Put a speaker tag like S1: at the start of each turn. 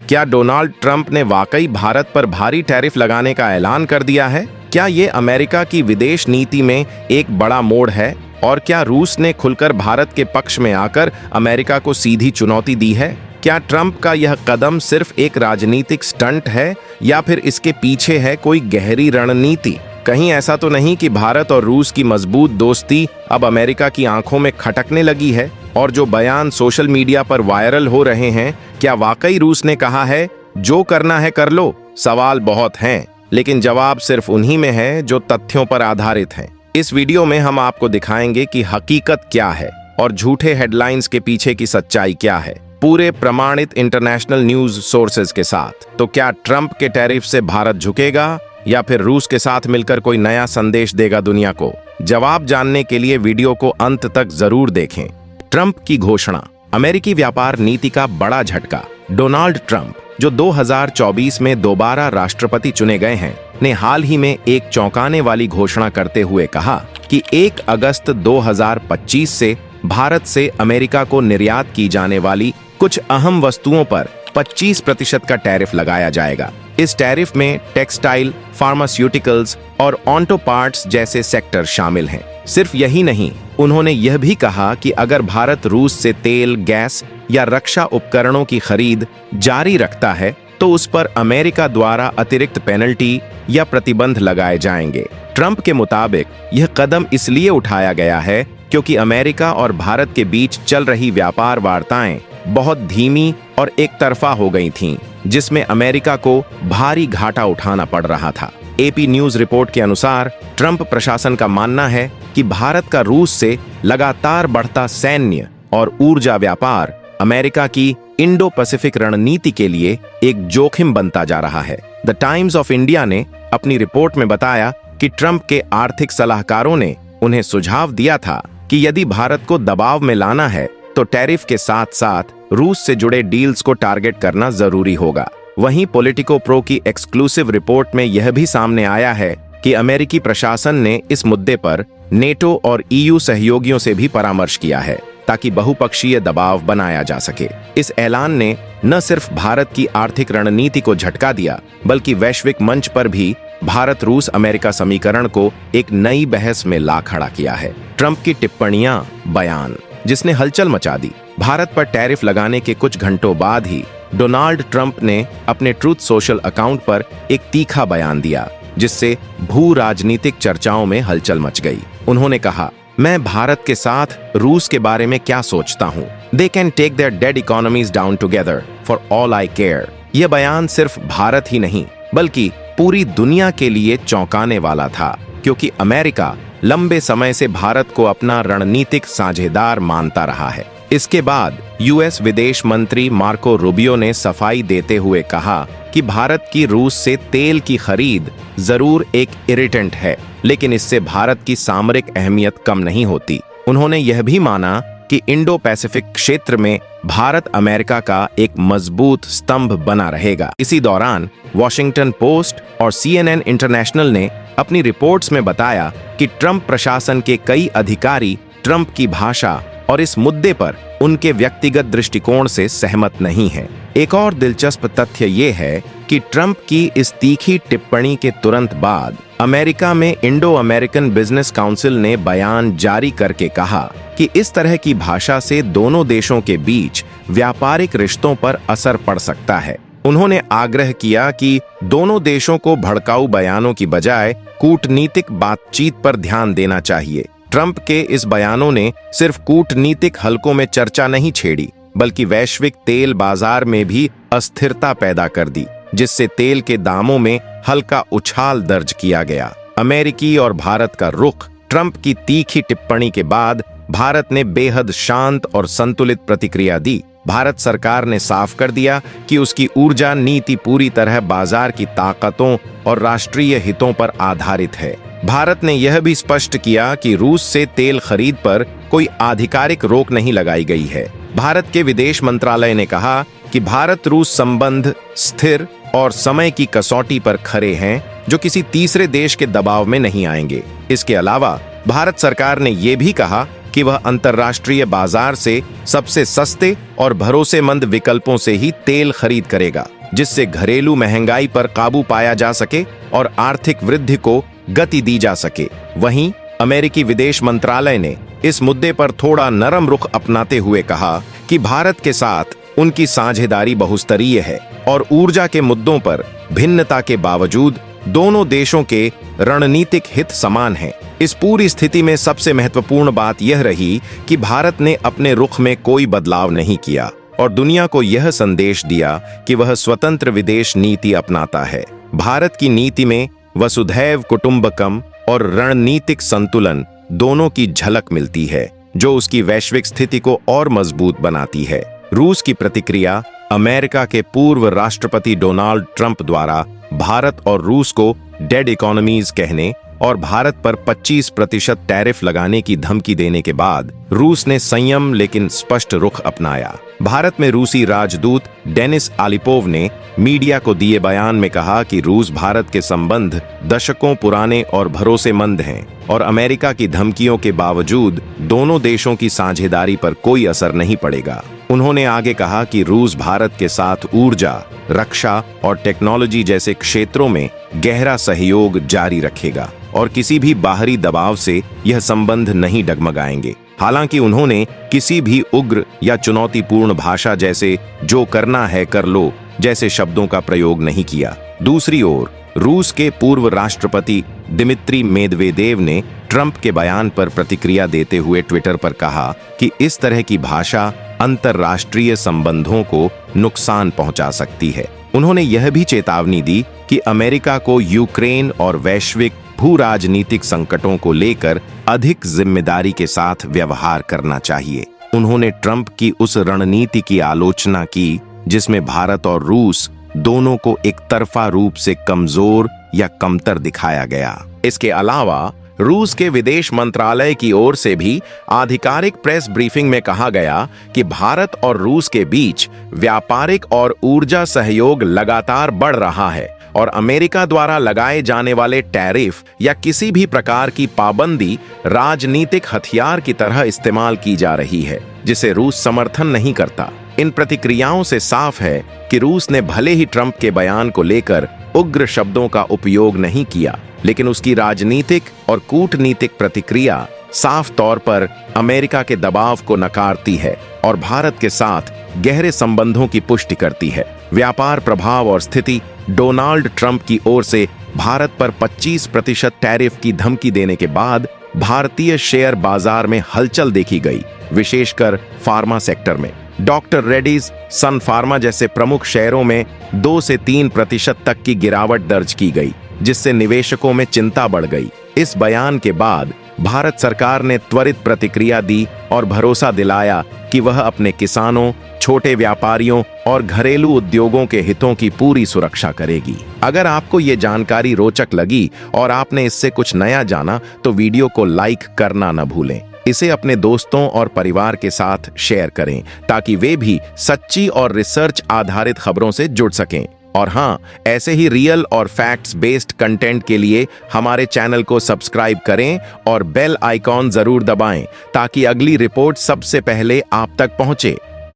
S1: क्या Donald Trump ने वाकई भारत पर भारी टैरिफ लगाने का ऐलान कर दिया है? क्या ये अमेरिका की विदेश नीति में एक बड़ा मोड़ है? और क्या रूस ने खुलकर भारत के पक्ष में आकर अमेरिका को सीधी चुनौती दी है? क्या ट्रंप का यह कदम सिर्फ एक राजनीतिक स्टंट है या फिर इसके पीछे है कोई गहरी रणनीति? कहीं ऐसा तो नहीं कि भारत और रूस की मजबूत दोस्ती अब अमेरिका की आंखों में खटकने लगी है? और जो बयान सोशल मीडिया पर वायरल हो रहे हैं, क्या वाकई रूस ने कहा है जो करना है कर लो? सवाल बहुत हैं, लेकिन जवाब सिर्फ उन्हीं में है जो तथ्यों पर आधारित हैं। इस वीडियो में हम आपको दिखाएंगे कि हकीकत क्या है और झूठे हेडलाइंस के पीछे की सच्चाई क्या है, पूरे प्रमाणित इंटरनेशनल न्यूज सोर्सेज के साथ। तो क्या ट्रंप के टैरिफ से भारत झुकेगा या फिर रूस के साथ मिलकर कोई नया संदेश देगा दुनिया को? जवाब जानने के लिए वीडियो को अंत तक जरूर देखें। ट्रंप की घोषणा, अमेरिकी व्यापार नीति का बड़ा झटका। डोनाल्ड ट्रंप, जो 2024 में दोबारा राष्ट्रपति चुने गए हैं, ने हाल ही में एक चौंकाने वाली घोषणा करते हुए कहा कि 1 अगस्त 2025 से भारत से अमेरिका को निर्यात की जाने वाली कुछ अहम वस्तुओं पर 25% का टैरिफ लगाया जाएगा। इस टैरिफ में टेक्सटाइल, फार्मास्यूटिकल्स और ऑटो पार्ट्स जैसे सेक्टर शामिल हैं। सिर्फ यही नहीं, उन्होंने यह भी कहा कि अगर भारत रूस से तेल, गैस या रक्षा उपकरणों की खरीद जारी रखता है तो उस पर अमेरिका द्वारा अतिरिक्त पेनल्टी या प्रतिबंध लगाए जाएंगे। ट्रंप के मुताबिक यह कदम इसलिए उठाया गया है क्योंकि अमेरिका और भारत के बीच चल रही व्यापार वार्ताएं बहुत धीमी और एक तरफा हो गई थीं, जिसमें अमेरिका को भारी घाटा उठाना पड़ रहा था। एपी न्यूज रिपोर्ट के अनुसार ट्रंप प्रशासन का मानना है कि भारत का रूस से लगातार बढ़ता सैन्य और ऊर्जा व्यापार अमेरिका की इंडो पैसिफिक रणनीति के लिए एक जोखिम बनता जा रहा है। द टाइम्स ऑफ इंडिया ने अपनी रिपोर्ट में बताया कि ट्रंप के आर्थिक सलाहकारों ने उन्हें सुझाव दिया था कि यदि भारत को दबाव में लाना है तो टैरिफ के साथ साथ रूस से जुड़े डील्स को टारगेट करना जरूरी होगा। वहीं पॉलिटिको प्रो की एक्सक्लूसिव रिपोर्ट में यह भी सामने आया है कि अमेरिकी प्रशासन ने इस मुद्दे पर नेटो और ईयू सहयोगियों से भी परामर्श किया है ताकि बहुपक्षीय दबाव बनाया जा सके। इस ऐलान ने न सिर्फ भारत की आर्थिक रणनीति को झटका दिया, बल्कि वैश्विक मंच पर भी भारत रूस अमेरिका समीकरण को एक नई बहस में ला खड़ा किया है। ट्रंप की टिप्पणियां, बयान, जिसने हलचल मचा दी। भारत पर टैरिफ लगाने के कुछ घंटों बाद ही डोनाल्ड ट्रंप ने अपने ट्रूथ सोशल अकाउंट पर एक तीखा बयान दिया, जिससे भू राजनीतिक चर्चाओं में हलचल मच गई। उन्होंने कहा, मैं भारत के साथ रूस के बारे में क्या सोचता हूँ? They can take their dead economies down together for all I care. यह बयान सिर्फ भारत ही नहीं बल्कि पूरी दुनिया के लिए चौंकाने वाला था, क्योंकि अमेरिका लंबे समय से भारत को अपना रणनीतिक साझेदार मानता रहा है। इसके बाद यूएस विदेश मंत्री मार्को रूबियो ने सफाई देते हुए कहा कि भारत की रूस से तेल की खरीद जरूर एक इरिटेंट है, लेकिन इससे भारत की सामरिक अहमियत कम नहीं होती। उन्होंने यह भी माना कि इंडो पैसिफिक क्षेत्र में भारत अमेरिका का एक मजबूत स्तंभ बना रहेगा। इसी दौरान वॉशिंगटन पोस्ट और CNN इंटरनेशनल ने अपनी रिपोर्ट्स में बताया कि ट्रंप प्रशासन के कई अधिकारी ट्रंप की भाषा और इस मुद्दे पर उनके व्यक्तिगत दृष्टिकोण से सहमत नहीं हैं। एक और दिलचस्प तथ्य ये है कि ट्रंप की इस तीखी टिप्पणी के तुरंत बाद अमेरिका में इंडो अमेरिकन बिजनेस काउंसिल ने बयान जारी करके कहा कि इस तरह की भाषा से दोनों देशों के बीच व्यापारिक रिश्तों पर असर पड़ सकता है। उन्होंने आग्रह किया कि दोनों देशों को भड़काऊ बयानों की बजाय कूटनीतिक बातचीत पर ध्यान देना चाहिए। ट्रंप के इस बयानों ने सिर्फ कूटनीतिक हलकों में चर्चा नहीं छेड़ी, बल्कि वैश्विक तेल बाजार में भी अस्थिरता पैदा कर दी, जिससे तेल के दामों में हल्का उछाल दर्ज किया गया। अमेरिकी और भारत का रुख, ट्रंप की तीखी टिप्पणी के बाद भारत ने बेहद शांत और संतुलित प्रतिक्रिया दी। भारत सरकार ने साफ कर दिया कि उसकी ऊर्जा नीति पूरी तरह बाजार की ताकतों और राष्ट्रीय हितों पर आधारित है। भारत ने यह भी स्पष्ट किया कि रूस से तेल खरीद पर कोई आधिकारिक रोक नहीं लगाई गई है। भारत के विदेश मंत्रालय ने कहा कि भारत रूस संबंध स्थिर और समय की कसौटी पर खरे हैं, जो किसी तीसरे देश के दबाव में नहीं आएंगे। इसके अलावा भारत सरकार ने यह भी कहा कि वह अंतर्राष्ट्रीय बाजार से सबसे सस्ते और भरोसेमंद विकल्पों से ही तेल खरीद करेगा। जिससे घरेलू महंगाई पर काबू पाया जा सके और आर्थिक वृद्धि को गति दी जा सके। वहीं अमेरिकी विदेश मंत्रालय ने इस मुद्दे पर थोड़ा नरम रुख अपनाते हुए कहा कि भारत के साथ उनकी साझेदारी बहुस्तरीय है और ऊर्जा के मुद्दों पर भिन्नता के बावजूद दोनों देशों के रणनीतिक हित समान हैं। इस पूरी स्थिति में सबसे महत्वपूर्ण बात यह रही कि भारत ने अपने रुख में कोई बदलाव नहीं किया और दुनिया को यह संदेश दिया कि वह स्वतंत्र विदेश नीति अपनाता है। भारत की नीति में वसुधैव कुटुंबकम और रणनीतिक संतुलन दोनों की झलक मिलती है, जो उसकी वैश्विक स्थिति को और मजबूत बनाती है। रूस की प्रतिक्रिया अमेरिका के पूर्व राष्ट्रपति डोनाल्ड ट्रंप द्वारा भारत और रूस को डेड इकोनॉमीज कहने और भारत पर 25% टैरिफ लगाने की धमकी देने के बाद रूस ने संयम लेकिन स्पष्ट रुख अपनाया। भारत में रूसी राजदूत डेनिस आलिपोव ने मीडिया को दिए बयान में कहा कि रूस भारत के संबंध दशकों पुराने और भरोसेमंद हैं और अमेरिका की धमकियों के बावजूद दोनों देशों की साझेदारी पर कोई असर नहीं पड़ेगा। उन्होंने आगे कहा कि रूस भारत के साथ ऊर्जा, रक्षा और टेक्नोलॉजी जैसे क्षेत्रों में गहरा सहयोग जारी रखेगा और किसी भी बाहरी दबाव से यह संबंध नहीं डगमगाएंगे। हालांकि उन्होंने किसी भी उग्र या चुनौतीपूर्ण भाषा जैसे जो करना है कर लो जैसे शब्दों का प्रयोग नहीं किया। दूसरी ओर रूस के पूर्व राष्ट्रपति दिमित्री मेदवेदेव ने ट्रंप के बयान पर प्रतिक्रिया देते हुए ट्विटर पर कहा कि इस तरह की भाषा अंतर्राष्ट्रीय संबंधों को नुकसान पहुंचा सकती है। उन्होंने यह भी चेतावनी दी कि अमेरिका को यूक्रेन और वैश्विक भू राजनीतिक संकटों को लेकर अधिक जिम्मेदारी के साथ व्यवहार करना चाहिए। उन्होंने ट्रंप की उस रणनीति की आलोचना की जिसमें भारत और रूस दोनों को एक तरफा रूप से कमजोर या कमतर दिखाया गया। इसके अलावा रूस के विदेश मंत्रालय की ओर से भी आधिकारिक प्रेस ब्रीफिंग में कहा गया कि भारत और रूस के बीच व्यापारिक और ऊर्जा सहयोग लगातार बढ़ रहा है और अमेरिका द्वारा लगाए जाने वाले टैरिफ या किसी भी प्रकार की पाबंदी राजनीतिक हथियार की तरह इस्तेमाल की जा रही है, जिसे रूस समर्थन नहीं करता। इन प्रतिक्रियाओं से साफ है कि रूस ने भले ही ट्रंप के बयान को लेकर उग्र शब्दों का उपयोग नहीं किया, लेकिन उसकी राजनीतिक और कूटनीतिक प्रतिक्रिया साफ तौर पर अमेरिका के दबाव को नकारती है और भारत के साथ गहरे संबंधों की पुष्टि करती है। व्यापार प्रभाव और स्थिति डोनाल्ड ट्रंप की ओर से भारत पर 25% टैरिफ की धमकी देने के बाद भारतीय शेयर बाजार में हलचल देखी गई, विशेषकर फार्मा सेक्टर में। डॉक्टर रेड्डीज, सन फार्मा जैसे प्रमुख शेयरों में 2 से 3% तक की गिरावट दर्ज की गई, जिससे निवेशकों में चिंता बढ़ गई। इस बयान के बाद भारत सरकार ने त्वरित प्रतिक्रिया दी और भरोसा दिलाया कि वह अपने किसानों, छोटे व्यापारियों और घरेलू उद्योगों के हितों की पूरी सुरक्षा करेगी। अगर आपको ये जानकारी रोचक लगी और आपने इससे कुछ नया जाना तो वीडियो को लाइक करना न भूलें। इसे अपने दोस्तों और परिवार के साथ शेयर करें ताकि वे भी सच्ची और रिसर्च आधारित खबरों से जुड़ सकें। और हाँ, ऐसे ही रियल और फैक्ट्स बेस्ड कंटेंट के लिए हमारे चैनल को सब्सक्राइब करें और बेल आइकॉन जरूर दबाएं ताकि अगली रिपोर्ट सबसे पहले आप तक पहुंचे।